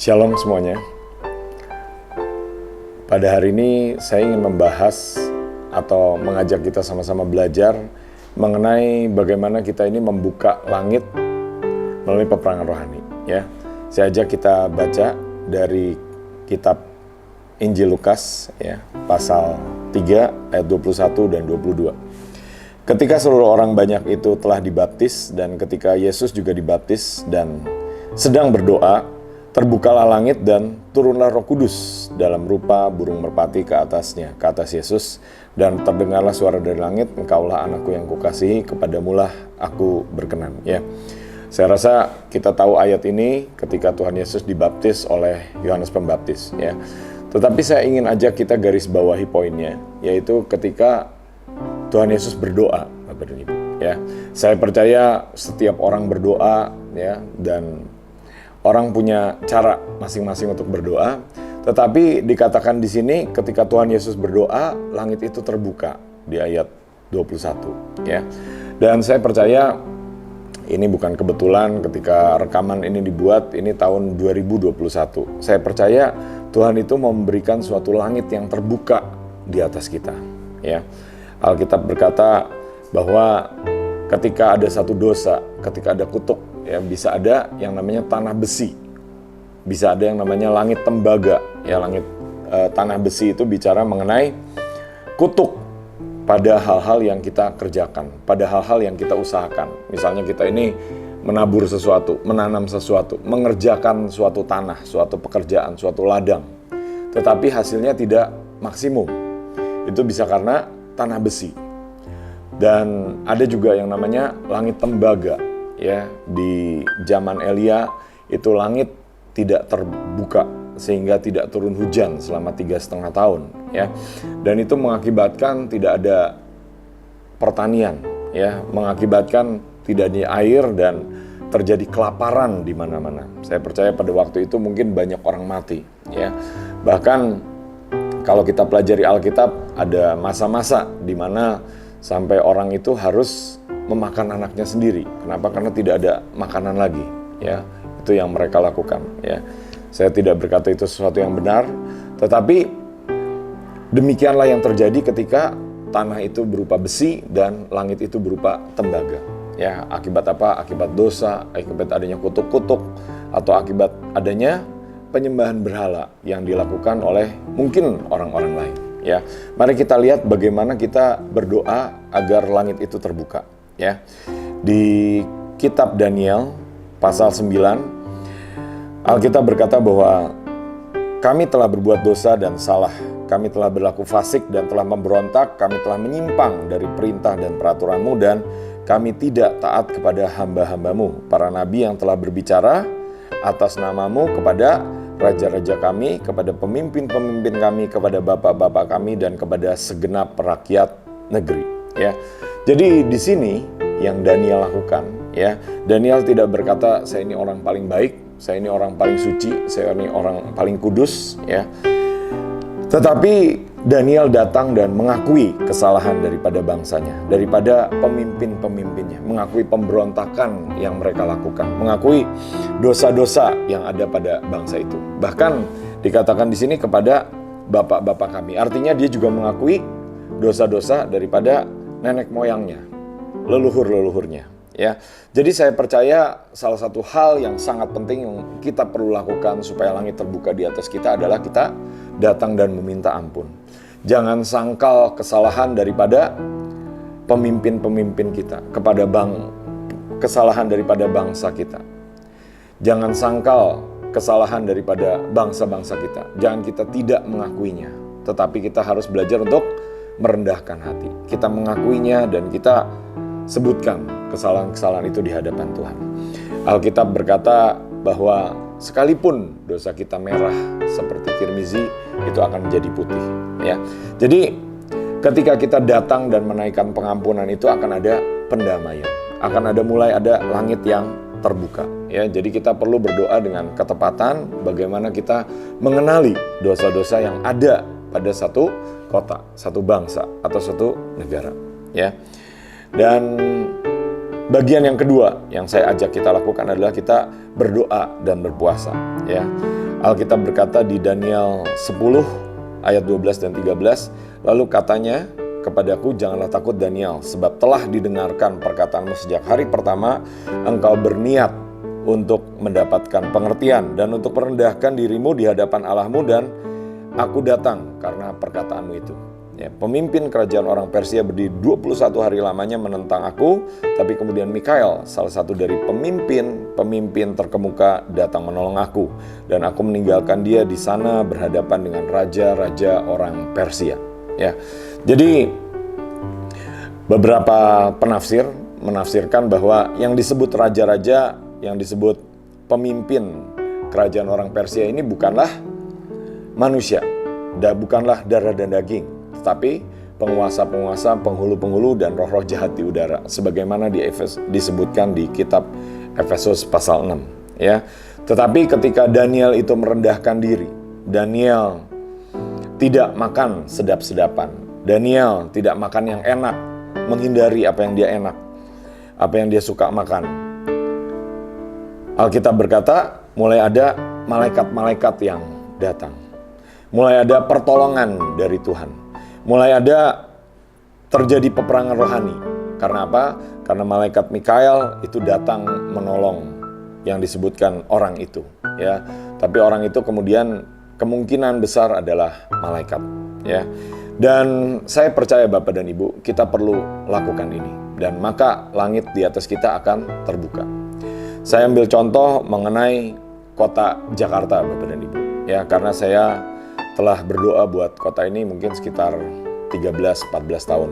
Shalom semuanya. Pada hari ini saya ingin membahas atau mengajak kita sama-sama belajar mengenai bagaimana kita ini membuka langit melalui peperangan rohani. Ya, saya ajak kita baca dari kitab Injil Lukas, ya, pasal 3 ayat 21 dan 22. Ketika seluruh orang banyak itu telah dibaptis dan ketika Yesus juga dibaptis dan sedang berdoa, terbukalah langit dan turunlah Roh Kudus dalam rupa burung merpati ke atasnya, ke atas Yesus. Dan terdengarlah suara dari langit, engkaulah anakku yang kukasihi, kepadamulah aku berkenan. Ya, saya rasa kita tahu ayat ini ketika Tuhan Yesus dibaptis oleh Yohanes Pembaptis. Ya, tetapi saya ingin ajak kita garis bawahi poinnya, yaitu ketika Tuhan Yesus berdoa, Bapak dan Ibu. Ya, saya percaya setiap orang berdoa, ya, dan orang punya cara masing-masing untuk berdoa, tetapi dikatakan di sini ketika Tuhan Yesus berdoa, langit itu terbuka di ayat 21, ya. Dan saya percaya ini bukan kebetulan ketika rekaman ini dibuat, ini tahun 2021. Saya percaya Tuhan itu memberikan suatu langit yang terbuka di atas kita, ya. Alkitab berkata bahwa ketika ada satu dosa, ketika ada kutuk, ya, bisa ada yang namanya tanah besi, bisa ada yang namanya langit tembaga. Ya, langit tanah besi itu bicara mengenai kutuk pada hal-hal yang kita kerjakan, pada hal-hal yang kita usahakan. Misalnya kita ini menabur sesuatu, menanam sesuatu, mengerjakan suatu tanah, suatu pekerjaan, suatu ladang, tetapi hasilnya tidak maksimum. Itu bisa karena tanah besi. Dan ada juga yang namanya langit tembaga. Ya, di zaman Elia itu langit tidak terbuka sehingga tidak turun hujan selama 3,5 tahun, ya. Dan itu mengakibatkan tidak ada pertanian, ya, mengakibatkan tidak ada air dan terjadi kelaparan di mana-mana. Saya percaya pada waktu itu mungkin banyak orang mati, ya. Bahkan kalau kita pelajari Alkitab ada masa-masa di mana sampai orang itu harus memakan anaknya sendiri. Kenapa? Karena tidak ada makanan lagi. Ya, itu yang mereka lakukan. Ya, saya tidak berkata itu sesuatu yang benar, tetapi demikianlah yang terjadi ketika tanah itu berupa besi dan langit itu berupa tembaga. Ya, akibat apa? Akibat dosa, akibat adanya kutuk-kutuk, atau akibat adanya penyembahan berhala yang dilakukan oleh mungkin orang-orang lain. Ya, mari kita lihat bagaimana kita berdoa agar langit itu terbuka. Ya, di kitab Daniel pasal 9 Alkitab berkata bahwa kami telah berbuat dosa dan salah, kami telah berlaku fasik dan telah memberontak, kami telah menyimpang dari perintah dan peraturan-Mu dan kami tidak taat kepada hamba-hamba-Mu, para nabi yang telah berbicara atas nama-Mu kepada raja-raja kami, kepada pemimpin-pemimpin kami, kepada bapak-bapak kami dan kepada segenap rakyat negeri. Ya. Jadi di sini yang Daniel lakukan, ya. Daniel tidak berkata saya ini orang paling baik, saya ini orang paling suci, saya ini orang paling kudus, ya. Tetapi Daniel datang dan mengakui kesalahan daripada bangsanya, daripada pemimpin-pemimpinnya, mengakui pemberontakan yang mereka lakukan, mengakui dosa-dosa yang ada pada bangsa itu. Bahkan dikatakan di sini kepada bapak-bapak kami. Artinya dia juga mengakui dosa-dosa daripada nenek moyangnya, leluhur-leluhurnya. Ya, jadi saya percaya salah satu hal yang sangat penting yang kita perlu lakukan supaya langit terbuka di atas kita adalah kita datang dan meminta ampun. Jangan sangkal kesalahan daripada pemimpin-pemimpin kita kepada kesalahan daripada bangsa kita. Jangan sangkal kesalahan daripada bangsa-bangsa kita. Jangan kita tidak mengakuinya, tetapi kita harus belajar untuk merendahkan hati. Kita mengakuinya dan kita sebutkan kesalahan-kesalahan itu di hadapan Tuhan. Alkitab berkata bahwa sekalipun dosa kita merah seperti kirmizi, itu akan menjadi putih. Ya, jadi ketika kita datang dan menaikkan pengampunan itu akan ada pendamaian, akan mulai ada langit yang terbuka. Ya, jadi kita perlu berdoa dengan ketepatan bagaimana kita mengenali dosa-dosa yang ada pada satu kota, satu bangsa, atau satu negara. Ya. Dan bagian yang kedua yang saya ajak kita lakukan adalah kita berdoa dan berpuasa. Ya, Alkitab berkata di Daniel 10 ayat 12 dan 13, lalu katanya kepadaku, janganlah takut Daniel, sebab telah didengarkan perkataanmu sejak hari pertama engkau berniat untuk mendapatkan pengertian dan untuk merendahkan dirimu di hadapan Allahmu, dan aku datang karena perkataanmu itu. Ya, pemimpin kerajaan orang Persia berdiri 21 hari lamanya menentang aku, tapi kemudian Mikael, salah satu dari pemimpin terkemuka, datang menolong aku, dan aku meninggalkan dia di sana berhadapan dengan raja-raja orang Persia. Ya, jadi beberapa penafsir menafsirkan bahwa yang disebut raja-raja, yang disebut pemimpin kerajaan orang Persia ini bukanlah manusia, bukanlah darah dan daging, tetapi penguasa-penguasa, penghulu-penghulu, dan roh-roh jahat di udara, sebagaimana disebutkan di kitab Efesus pasal 6. Ya. Tetapi ketika Daniel itu merendahkan diri, Daniel tidak makan sedap-sedapan, Daniel tidak makan yang enak, menghindari apa yang dia enak, apa yang dia suka makan. Alkitab berkata, mulai ada malaikat-malaikat yang datang, mulai ada pertolongan dari Tuhan. Mulai ada terjadi peperangan rohani. Karena apa? Karena malaikat Mikael itu datang menolong yang disebutkan orang itu. Ya, tapi orang itu kemudian kemungkinan besar adalah malaikat. Ya, dan saya percaya Bapak dan Ibu, kita perlu lakukan ini. Dan maka langit di atas kita akan terbuka. Saya ambil contoh mengenai kota Jakarta, Bapak dan Ibu. Ya, karena saya telah berdoa buat kota ini mungkin sekitar 13-14 tahun.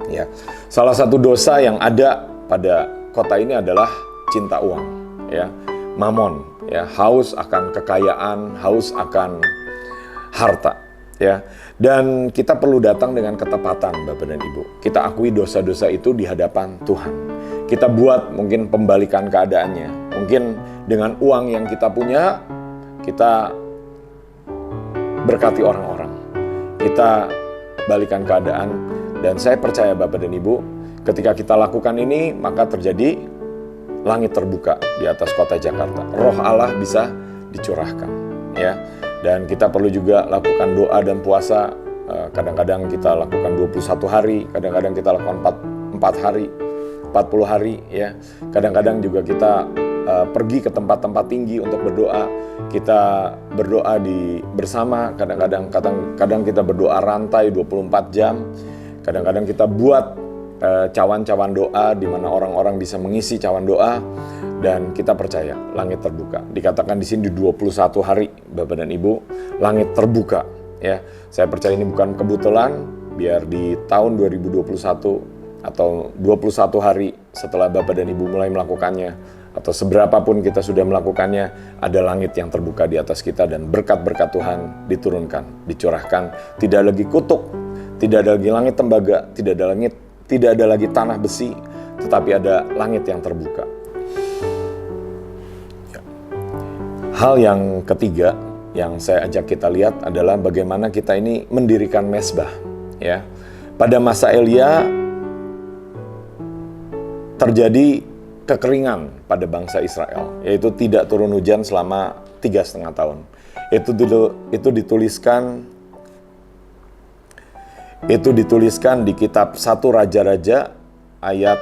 Ya. Salah satu dosa yang ada pada kota ini adalah cinta uang, ya. Mamon, ya, haus akan kekayaan, haus akan harta, ya. Dan kita perlu datang dengan ketepatan, Bapak dan Ibu. Kita akui dosa-dosa itu di hadapan Tuhan. Kita buat mungkin pembalikan keadaannya. Mungkin dengan uang yang kita punya, kita berkati orang-orang, kita balikan keadaan. Dan saya percaya Bapak dan Ibu, ketika kita lakukan ini, maka terjadi langit terbuka di atas kota Jakarta. Roh Allah bisa dicurahkan, ya. Dan kita perlu juga lakukan doa dan puasa. Kadang-kadang kita lakukan 21 hari, kadang-kadang kita lakukan 4 hari, 40 hari, ya. Kadang-kadang juga kita pergi ke tempat-tempat tinggi untuk berdoa. Kita berdoa bersama, kadang kita berdoa rantai 24 jam. Kadang-kadang kita buat cawan-cawan doa di mana orang-orang bisa mengisi cawan doa, dan kita percaya langit terbuka. Dikatakan di sini 21 hari, Bapak dan Ibu, langit terbuka, ya. Saya percaya ini bukan kebetulan, biar di tahun 2021 atau 21 hari setelah Bapak dan Ibu mulai melakukannya, atau seberapapun kita sudah melakukannya, ada langit yang terbuka di atas kita dan berkat-berkat Tuhan diturunkan, dicurahkan. Tidak lagi kutuk, tidak ada lagi langit tembaga, tidak ada lagi tanah besi, tetapi ada langit yang terbuka. Hal yang ketiga yang saya ajak kita lihat adalah bagaimana kita ini mendirikan mezbah. Ya, pada masa Elia terjadi kekeringan pada bangsa Israel, yaitu tidak turun hujan selama 3,5 tahun. Itu dituliskan di kitab 1 Raja-Raja ayat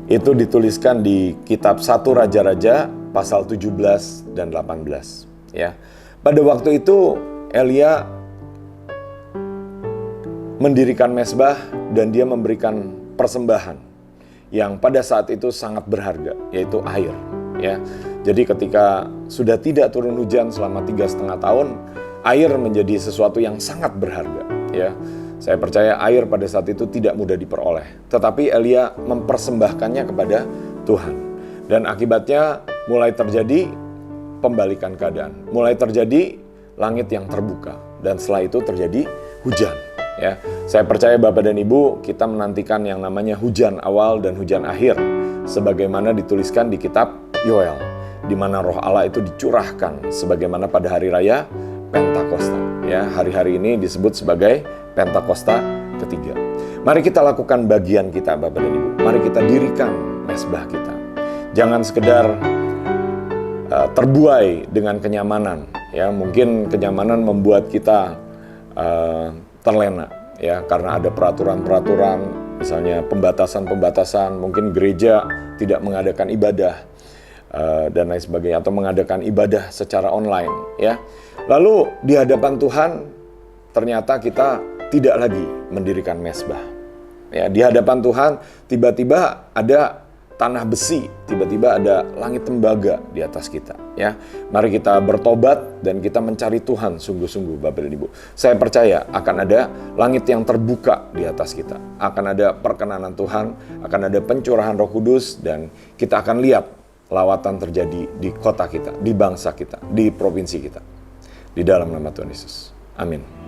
itu dituliskan di kitab 1 Raja-Raja pasal 17 dan 18, ya. Pada waktu itu Elia mendirikan mezbah dan dia memberikan persembahan yang pada saat itu sangat berharga, yaitu air, ya. Jadi ketika sudah tidak turun hujan selama 3,5 tahun, air menjadi sesuatu yang sangat berharga, ya. Saya percaya air pada saat itu tidak mudah diperoleh, tetapi Elia mempersembahkannya kepada Tuhan. Dan akibatnya mulai terjadi pembalikan keadaan, mulai terjadi langit yang terbuka, dan setelah itu terjadi hujan. Ya, saya percaya Bapak dan Ibu, kita menantikan yang namanya hujan awal dan hujan akhir, sebagaimana dituliskan di kitab Yoel, di mana Roh Allah itu dicurahkan, sebagaimana pada hari raya Pentakosta. Ya, hari-hari ini disebut sebagai Pentakosta ketiga. Mari kita lakukan bagian kita, Bapak dan Ibu. Mari kita dirikan mezbah kita. Jangan sekedar terbuai dengan kenyamanan, ya. Mungkin kenyamanan membuat kita terlena, ya, karena ada peraturan-peraturan, misalnya pembatasan-pembatasan, mungkin gereja tidak mengadakan ibadah dan lain sebagainya, atau mengadakan ibadah secara online, ya. Lalu di hadapan Tuhan ternyata kita tidak lagi mendirikan mezbah, ya. Di hadapan Tuhan tiba-tiba ada tanah besi, tiba-tiba ada langit tembaga di atas kita, ya. Mari kita bertobat dan kita mencari Tuhan sungguh-sungguh, Bapak dan Ibu. Saya percaya akan ada langit yang terbuka di atas kita, akan ada perkenanan Tuhan, akan ada pencurahan Roh Kudus, dan kita akan lihat lawatan terjadi di kota kita, di bangsa kita, di provinsi kita. Di dalam nama Tuhan Yesus. Amin.